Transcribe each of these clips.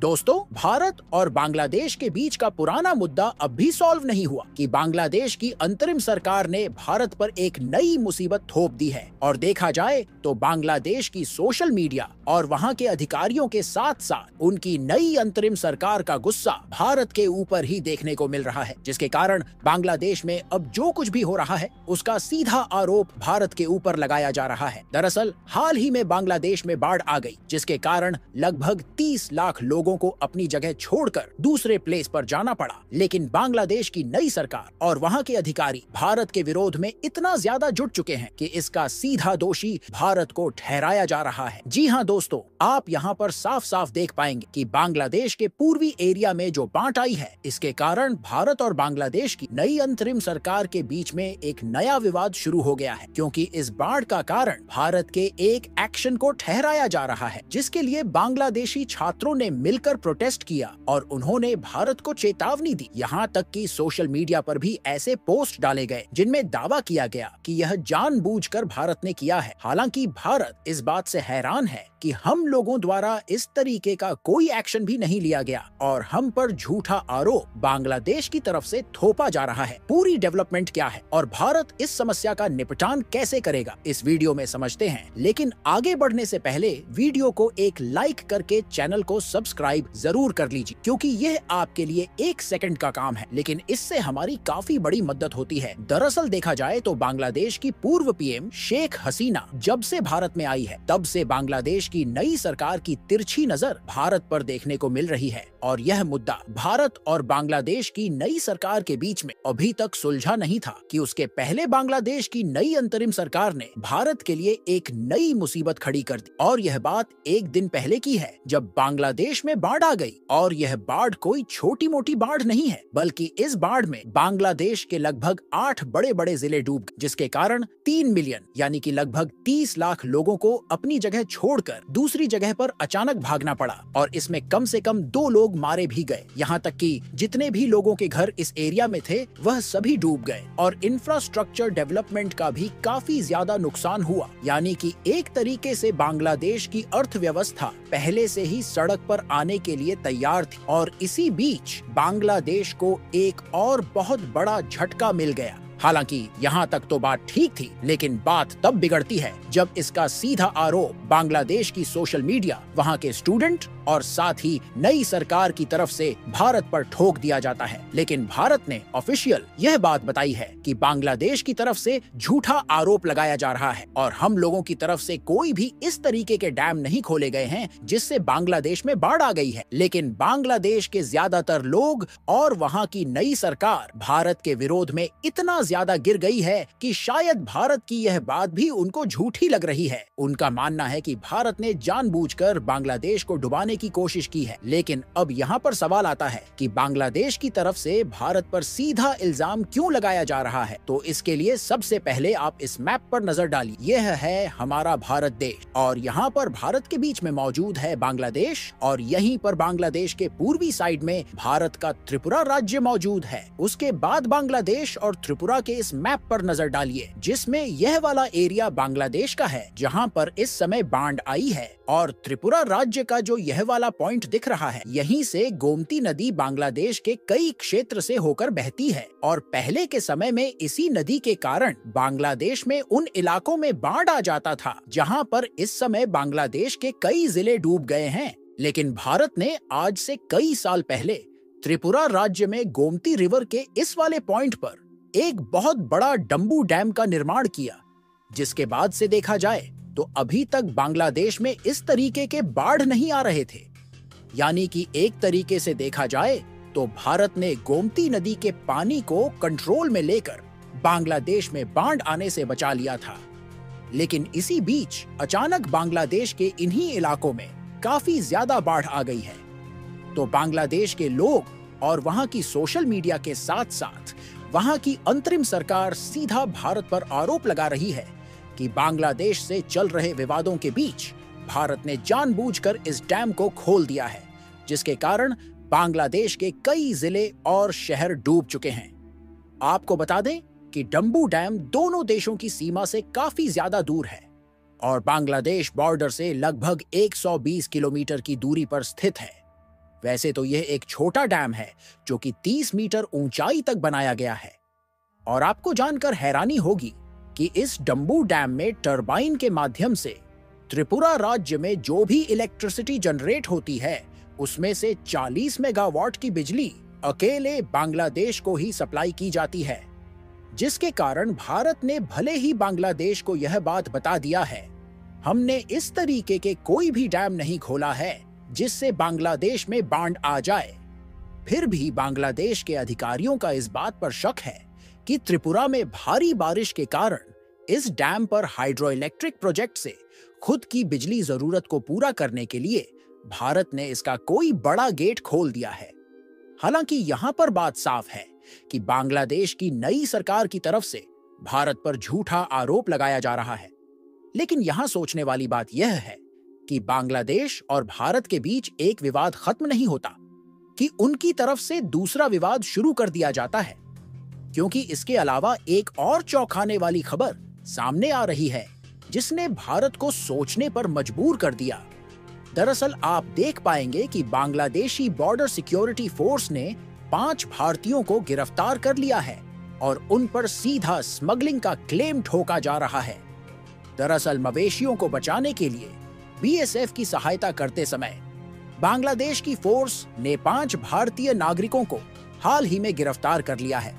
दोस्तों, भारत और बांग्लादेश के बीच का पुराना मुद्दा अब भी सॉल्व नहीं हुआ कि बांग्लादेश की अंतरिम सरकार ने भारत पर एक नई मुसीबत थोप दी है। और देखा जाए तो बांग्लादेश की सोशल मीडिया और वहां के अधिकारियों के साथ साथ उनकी नई अंतरिम सरकार का गुस्सा भारत के ऊपर ही देखने को मिल रहा है, जिसके कारण बांग्लादेश में अब जो कुछ भी हो रहा है उसका सीधा आरोप भारत के ऊपर लगाया जा रहा है। दरअसल हाल ही में बांग्लादेश में बाढ़ आ गई, जिसके कारण लगभग 30 लाख लोगों को अपनी जगह छोड़कर दूसरे प्लेस पर जाना पड़ा। लेकिन बांग्लादेश की नई सरकार और वहां के अधिकारी भारत के विरोध में इतना ज्यादा जुट चुके हैं कि इसका सीधा दोषी भारत को ठहराया जा रहा है। जी हाँ दोस्तों, आप यहाँ पर साफ साफ देख पाएंगे कि बांग्लादेश के पूर्वी एरिया में जो बाढ़ आई है, इसके कारण भारत और बांग्लादेश की नई अंतरिम सरकार के बीच में एक नया विवाद शुरू हो गया है, क्योंकि इस बाढ़ का कारण भारत के एक एक्शन को ठहराया जा रहा है, जिसके लिए बांग्लादेशी छात्रों ने मिलकर प्रोटेस्ट किया और उन्होंने भारत को चेतावनी दी। यहाँ तक कि सोशल मीडिया पर भी ऐसे पोस्ट डाले गए जिनमें दावा किया गया कि यह जानबूझकर भारत ने किया है। हालांकि भारत इस बात से हैरान है कि हम लोगों द्वारा इस तरीके का कोई एक्शन भी नहीं लिया गया और हम पर झूठा आरोप बांग्लादेश की तरफ से थोपा जा रहा है। पूरी डेवलपमेंट क्या है और भारत इस समस्या का निपटान कैसे करेगा, इस वीडियो में समझते हैं। लेकिन आगे बढ़ने से पहले वीडियो को एक लाइक करके चैनल को सब्सक्राइब जरूर कर लीजिए, क्योंकि यह आपके लिए 1 सेकंड का काम है, लेकिन इससे हमारी काफी बड़ी मदद होती है। दरअसल देखा जाए तो बांग्लादेश की पूर्व पीएम शेख हसीना जब से भारत में आई है, तब से बांग्लादेश की नई सरकार की तिरछी नजर भारत पर देखने को मिल रही है और यह मुद्दा भारत और बांग्लादेश की नई सरकार के बीच में अभी तक सुलझा नहीं था कि उसके पहले बांग्लादेश की नई अंतरिम सरकार ने भारत के लिए एक नई मुसीबत खड़ी कर दी। और यह बात एक दिन पहले की है, जब बांग्लादेश में बाढ़ आ गई। और यह बाढ़ कोई छोटी मोटी बाढ़ नहीं है, बल्कि इस बाढ़ में बांग्लादेश के लगभग 8 बड़े बड़े जिले डूब गए, जिसके कारण 3 मिलियन यानी कि लगभग 30 लाख लोगों को अपनी जगह छोड़कर दूसरी जगह पर अचानक भागना पड़ा। और इसमें कम से कम 2 लोग मारे भी गए। यहाँ तक कि जितने भी लोगों के घर इस एरिया में थे वह सभी डूब गए और इंफ्रास्ट्रक्चर डेवलपमेंट का भी काफी ज्यादा नुकसान हुआ। यानी कि एक तरीके से बांग्लादेश की अर्थव्यवस्था पहले से ही सड़क पर आने के लिए तैयार थी। और इसी बीच बांग्लादेश को एक और बहुत बड़ा झटका मिल गया। हालांकि यहाँ तक तो बात ठीक थी, लेकिन बात तब बिगड़ती है जब इसका सीधा आरोप बांग्लादेश की सोशल मीडिया, वहाँ के स्टूडेंट और साथ ही नई सरकार की तरफ से भारत पर ठोक दिया जाता है। लेकिन भारत ने ऑफिशियल यह बात बताई है कि बांग्लादेश की तरफ से झूठा आरोप लगाया जा रहा है और हम लोगों की तरफ से कोई भी इस तरीके के डैम नहीं खोले गए हैं जिससे बांग्लादेश में बाढ़ आ गई है। लेकिन बांग्लादेश के ज्यादातर लोग और वहाँ की नई सरकार भारत के विरोध में इतना ज्यादा गिर गई है कि शायद भारत की यह बात भी उनको झूठी लग रही है। उनका मानना है कि भारत ने जानबूझकर बांग्लादेश को डुबाने की कोशिश की है। लेकिन अब यहाँ पर सवाल आता है कि बांग्लादेश की तरफ से भारत पर सीधा इल्जाम क्यों लगाया जा रहा है। तो इसके लिए सबसे पहले आप इस मैप पर नजर डालिए। यह है हमारा भारत देश और यहाँ पर भारत के बीच में मौजूद है बांग्लादेश और यहीं पर बांग्लादेश के पूर्वी साइड में भारत का त्रिपुरा राज्य मौजूद है। उसके बाद बांग्लादेश और त्रिपुरा के इस मैप पर नजर डालिए, जिसमें यह वाला एरिया बांग्लादेश का है जहां पर इस समय बाढ़ आई है। और त्रिपुरा राज्य का जो यह वाला पॉइंट दिख रहा है, यहीं से गोमती नदी बांग्लादेश के कई क्षेत्र से होकर बहती है। और पहले के समय में इसी नदी के कारण बांग्लादेश में उन इलाकों में बाढ़ आ जाता था जहां पर इस समय बांग्लादेश के कई जिले डूब गए हैं। लेकिन भारत ने आज से कई साल पहले त्रिपुरा राज्य में गोमती रिवर के इस वाले पॉइंट पर एक बहुत बड़ा डंबू डैम का निर्माण किया, जिसके बाद से देखा जाए तो अभी तक बांग्लादेश में इस तरीके के बाढ़ नहीं आ रहे थे। यानी कि एक तरीके से देखा जाए तो भारत ने गोमती नदी के पानी को कंट्रोल में लेकर बांग्लादेश में बाढ़ आने से बचा लिया था। लेकिन इसी बीच अचानक बांग्लादेश के इन्हीं इलाकों में काफी ज्यादा बाढ़ आ गई है। तो बांग्लादेश के लोग और वहां की सोशल मीडिया के साथ साथ वहां की अंतरिम सरकार सीधा भारत पर आरोप लगा रही है कि बांग्लादेश से चल रहे विवादों के बीच भारत ने जानबूझकर इस डैम को खोल दिया है, जिसके कारण बांग्लादेश के कई जिले और शहर डूब चुके हैं। आपको बता दें कि डंबू डैम दोनों देशों की सीमा से काफी ज्यादा दूर है और बांग्लादेश बॉर्डर से लगभग 120 किलोमीटर की दूरी पर स्थित है। वैसे तो यह एक छोटा डैम है जो कि 30 मीटर ऊंचाई तक बनाया गया है। और आपको जानकर हैरानी होगी कि इस डंबू डैम में टरबाइन के माध्यम से त्रिपुरा राज्य में जो भी इलेक्ट्रिसिटी जनरेट होती है उसमें से 40 मेगावाट की बिजली अकेले बांग्लादेश को ही सप्लाई की जाती है, जिसके कारण भारत ने भले ही बांग्लादेश को यह बात बता दिया है, हमने इस तरीके के कोई भी डैम नहीं खोला है जिससे बांग्लादेश में बाढ़ आ जाए, फिर भी बांग्लादेश के अधिकारियों का इस बात पर शक है कि त्रिपुरा में भारी बारिश के कारण इस डैम पर हाइड्रो इलेक्ट्रिक प्रोजेक्ट से खुद की बिजली जरूरत को पूरा करने के लिए भारत ने इसका कोई बड़ा गेट खोल दिया है। हालांकि यहां पर बात साफ है कि बांग्लादेश की नई सरकार की तरफ से भारत पर झूठा आरोप लगाया जा रहा है। लेकिन यहां सोचने वाली बात यह है कि बांग्लादेश और भारत के बीच एक विवाद खत्म नहीं होता कि उनकी तरफ से दूसरा विवाद शुरू कर दिया जाता है, क्योंकि इसके अलावा एक और चौंकाने वाली खबर सामने आ रही है जिसने भारत को सोचने पर मजबूर कर दिया। दरअसल आप देख पाएंगे कि बांग्लादेशी बॉर्डर सिक्योरिटी फोर्स ने 5 भारतीयों को गिरफ्तार कर लिया है और उन पर सीधा स्मगलिंग का क्लेम ठोका जा रहा है। दरअसल मवेशियों को बचाने के लिए बीएसएफ की सहायता करते समय बांग्लादेश की फोर्स ने 5 भारतीय नागरिकों को हाल ही में गिरफ्तार कर लिया है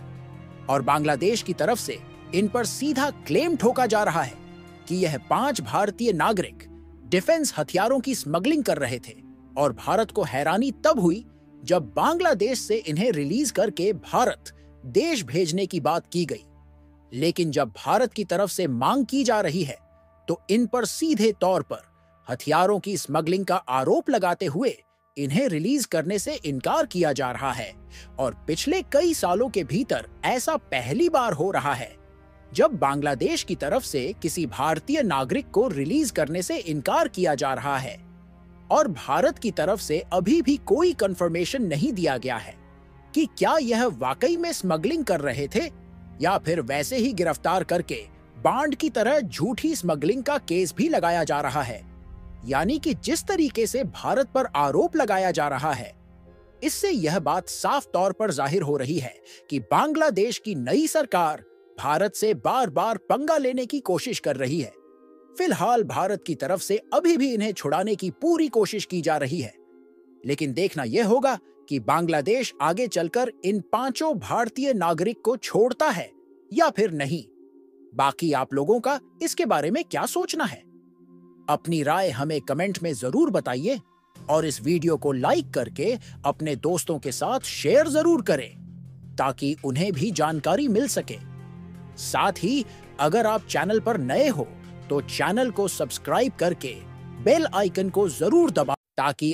और बांग्लादेश की तरफ से इन पर सीधा क्लेम ठोका जा रहा है कि यह 5 भारतीय नागरिक डिफेंस हथियारों की स्मगलिंग कर रहे थे। और भारत को हैरानी तब हुई जब बांग्लादेश से इन्हें रिलीज करके भारत देश भेजने की बात की गई, लेकिन जब भारत की तरफ से मांग की जा रही है तो इन पर सीधे तौर पर हथियारों की स्मगलिंग का आरोप लगाते हुए इन्हें रिलीज करने से इनकार किया जा रहा है। और पिछले कई सालों के भीतर ऐसा पहली बार हो रहा है जब बांग्लादेश की तरफ से किसी भारतीय नागरिक को रिलीज करने से इनकार किया जा रहा है। और भारत की तरफ से अभी भी कोई कंफर्मेशन नहीं दिया गया है कि क्या यह वाकई में स्मगलिंग कर रहे थे या फिर वैसे ही गिरफ्तार करके बांड की तरह झूठी स्मगलिंग का केस भी लगाया जा रहा है। यानी कि जिस तरीके से भारत पर आरोप लगाया जा रहा है, इससे यह बात साफ तौर पर जाहिर हो रही है कि बांग्लादेश की नई सरकार भारत से बार बार पंगा लेने की कोशिश कर रही है। फिलहाल भारत की तरफ से अभी भी इन्हें छुड़ाने की पूरी कोशिश की जा रही है, लेकिन देखना यह होगा कि बांग्लादेश आगे चलकर इन 5 भारतीय नागरिक को छोड़ता है या फिर नहीं। बाकी आप लोगों का इसके बारे में क्या सोचना है? अपनी राय हमें कमेंट में जरूर बताइए और इस वीडियो को लाइक करके अपने दोस्तों के साथ शेयर जरूर करें ताकि उन्हें भी जानकारी मिल सके। साथ ही अगर आप चैनल पर नए हो तो चैनल को सब्सक्राइब करके बेल आइकन को जरूर दबाएं ताकि